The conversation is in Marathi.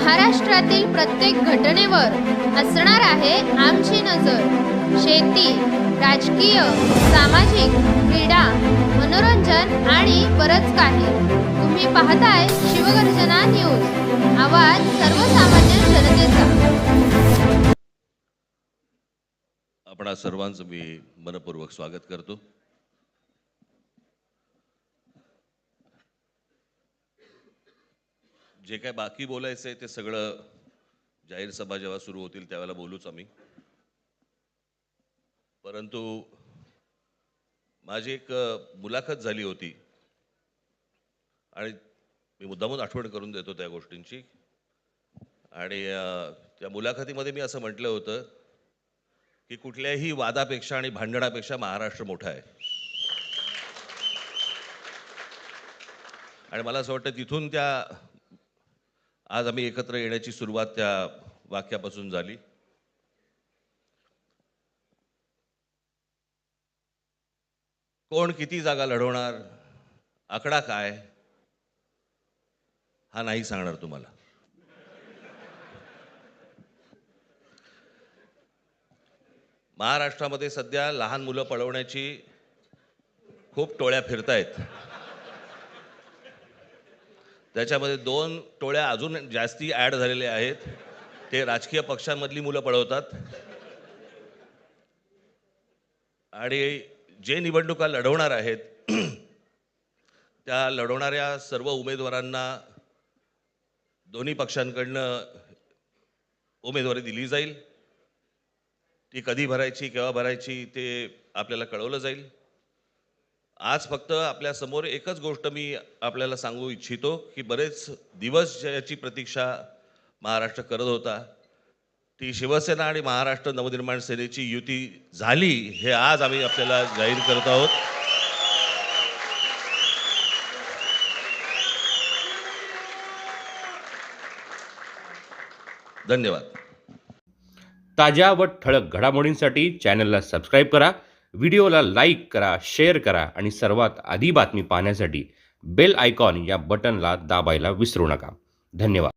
महाराष्ट्रातील प्रत्येक घटनेवर असणार आहे आमची नजर। शेती, राजकीय, सामाजिक, क्रीडा, मनोरंजन आणि बरंच काही। तुम्ही पाहताय शिवगर्जना न्यूज, आवाज सर्वसामान्य जनतेचा। आपणा सर्वांचं मी मनपूर्वक स्वागत करतो। जे काय बाकी बोलायचं आहे ते सगळं जाहीर सभा जेव्हा सुरू होतील त्यावेळेला बोलूच आम्ही। परंतु माझी एक मुलाखत झाली होती आणि मी मुद्दामून आठवण करून देतो त्या गोष्टींची। आणि त्या मुलाखतीमध्ये मी असं म्हटलं होतं की कुठल्याही वादापेक्षा आणि भांडणापेक्षा महाराष्ट्र मोठा आहे। आणि मला असं वाटतं तिथून त्या आज आम्ही एकत्र येण्याची सुरुवात त्या वाक्यापासून झाली। कोण किती जागा लढवणार, आकडा काय, हा नाही सांगणार तुम्हाला। महाराष्ट्रामध्ये सध्या लहान मुलं पळवण्याची खूप टोळ्या फिरतायत। त्याच्यामध्ये 2 टोळ्या अजून जास्ती ॲड झालेल्या आहेत। ते राजकीय पक्षांमधली मुलं पळवतात आणि जे निवडणुका लढवणार आहेत त्या लढवणाऱ्या सर्व उमेदवारांना दोन्ही पक्षांकडनं उमेदवारी दिली जाईल। ती कधी भरायची, केव्हा भरायची ते आपल्याला कळवलं जाईल। आज फक्त आपल्या समोर एकच गोष्ट मी आपल्याला सांगू इच्छितो की बरेच दिवस ज्याची प्रतीक्षा महाराष्ट्र करत होता ती शिवसेना आणि महाराष्ट्र नवनिर्माण सेनेची युती झाली, हे आज आम्ही आपल्याला जाहीर करत आहोत। धन्यवाद। ताज्या व ठळक घडामोडींसाठी चॅनलला सबस्क्राईब करा, व्हिडिओला लाईक करा, शेअर करा आणि सर्वात आधी बातमी पाहण्यासाठी बेल आयकॉन या बटनला दाबायला विसरू नका। धन्यवाद।